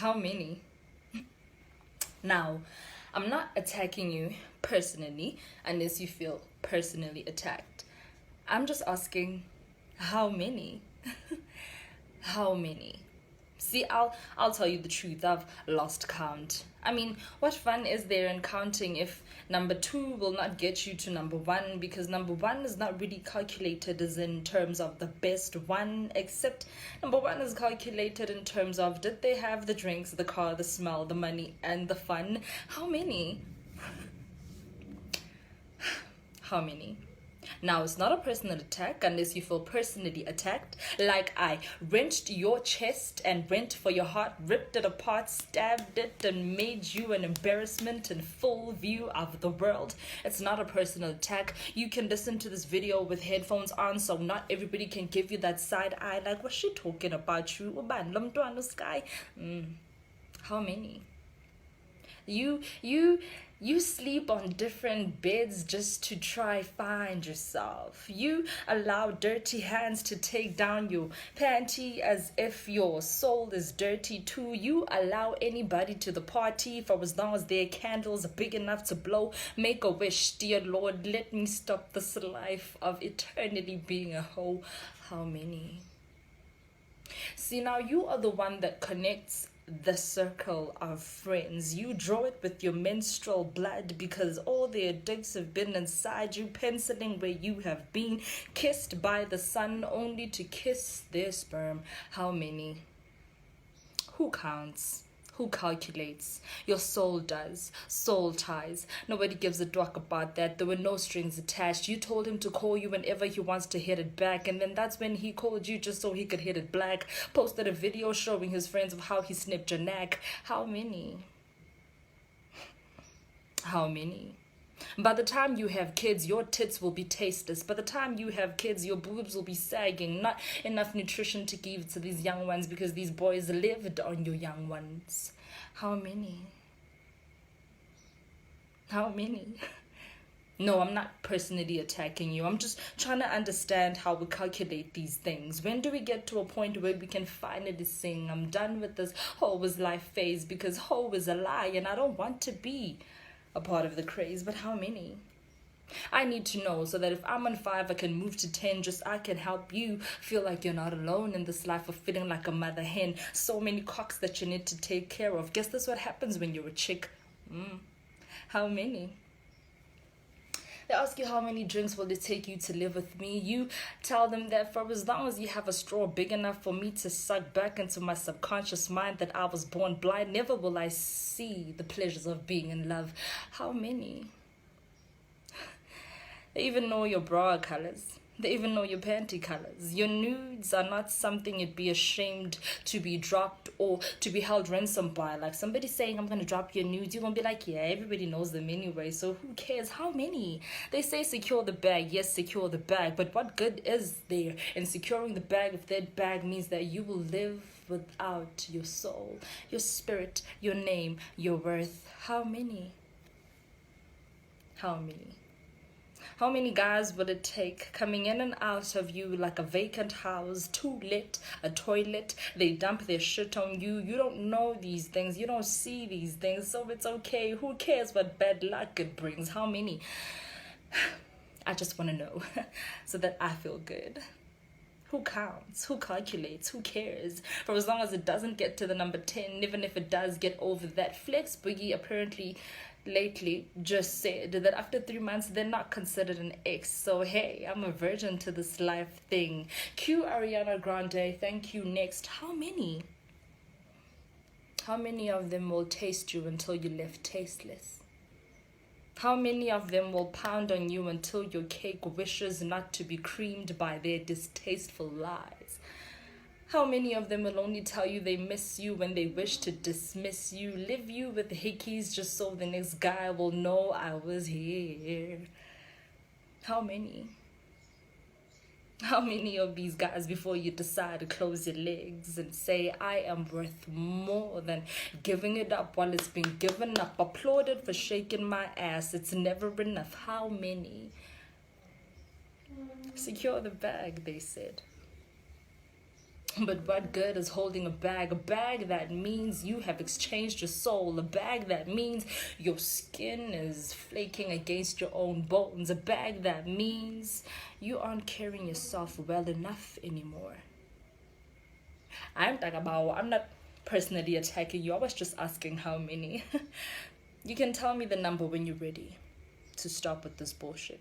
How many? Now, I'm not attacking you personally unless you feel personally attacked. I'm just asking, how many? How many? See, I'll tell you the truth. I've lost count. I mean, what fun is there in counting if number two will not get you to number one, because number one is not really calculated as in terms of the best one, except number one is calculated in terms of did they have the drinks, the car, the smell, the money, and the fun? How many? How many? Now, it's not a personal attack unless you feel personally attacked. Like I wrenched your chest and went for your heart, ripped it apart, stabbed it, and made you an embarrassment in full view of the world. It's not a personal attack. You can listen to this video with headphones on, so not everybody can give you that side eye like, what's she talking about you? Sky. How many? You sleep on different beds just to try find yourself. You allow dirty hands to take down your panty as if your soul is dirty too. You allow anybody to the party for as long as their candles are big enough to blow. Make a wish, dear Lord, let me stop this life of eternity being a hoe. How many? See, now you are the one that connects the circle of friends. You draw it with your menstrual blood because all their dicks have been inside you, penciling where you have been, kissed by the sun only to kiss their sperm. How many? Who counts? Who calculates? Your soul does. Soul ties. Nobody gives a duck about that. There were no strings attached. You told him to call you whenever he wants to hit it back, and then that's when he called you just so he could hit it black. Posted a video showing his friends of how he snipped your neck. How many? How many? By the time you have kids, your tits will be tasteless. By the time you have kids, your boobs will be sagging. Not enough nutrition to give to these young ones because these boys lived on your young ones. How many? How many? No, I'm not personally attacking you. I'm just trying to understand how we calculate these things. When do we get to a point where we can finally sing, I'm done with this hoe is life phase, because hoe is a lie and I don't want to be a part of the craze. But how many? I need to know so that if I'm on 5, I can move to 10, just I can help you feel like you're not alone in this life of feeling like a mother hen. So many cocks that you need to take care of. Guess that's what happens when you're a chick. How many? They ask you how many drinks will it take you to live with me. You tell them that for as long as you have a straw big enough for me to suck back into my subconscious mind that I was born blind, never will I see the pleasures of being in love. How many? They even know your bra colors. They even know your panty colors. Your nudes are not something you'd be ashamed to be dropped or to be held ransom by. Like somebody saying, I'm going to drop your nudes. You're going to be like, yeah, everybody knows them anyway. So who cares? How many? They say secure the bag. Yes, secure the bag. But what good is there in securing the bag if that bag means that you will live without your soul, your spirit, your name, your worth? How many? How many? How many guys would it take coming in and out of you like a vacant house, too lit, a toilet? They dump their shit on you. You don't know these things. You don't see these things. So it's okay. Who cares what bad luck it brings? How many? I just want to know so that I feel good. Who counts? Who calculates? Who cares? For as long as it doesn't get to the number 10, even if it does get over that. Flex Boogie apparently lately just said that after 3 months they're not considered an ex. So hey, I'm a virgin to this life thing. Cue Ariana Grande, thank you. Next. How many? How many of them will taste you until you left tasteless? How many of them will pound on you until your cake wishes not to be creamed by their distasteful lies? How many of them will only tell you they miss you when they wish to dismiss you, leave you with hickeys just so the next guy will know I was here? How many? How many of these guys before you decide to close your legs and say, I am worth more than giving it up while it's been given up? Applauded for shaking my ass. It's never enough. How many? Secure the bag, they said. But what good is holding a bag? A bag that means you have exchanged your soul. A bag that means your skin is flaking against your own bones. A bag that means you aren't carrying yourself well enough anymore. I'm not personally attacking you. I was just asking how many. You can tell me the number when you're ready to stop with this bullshit.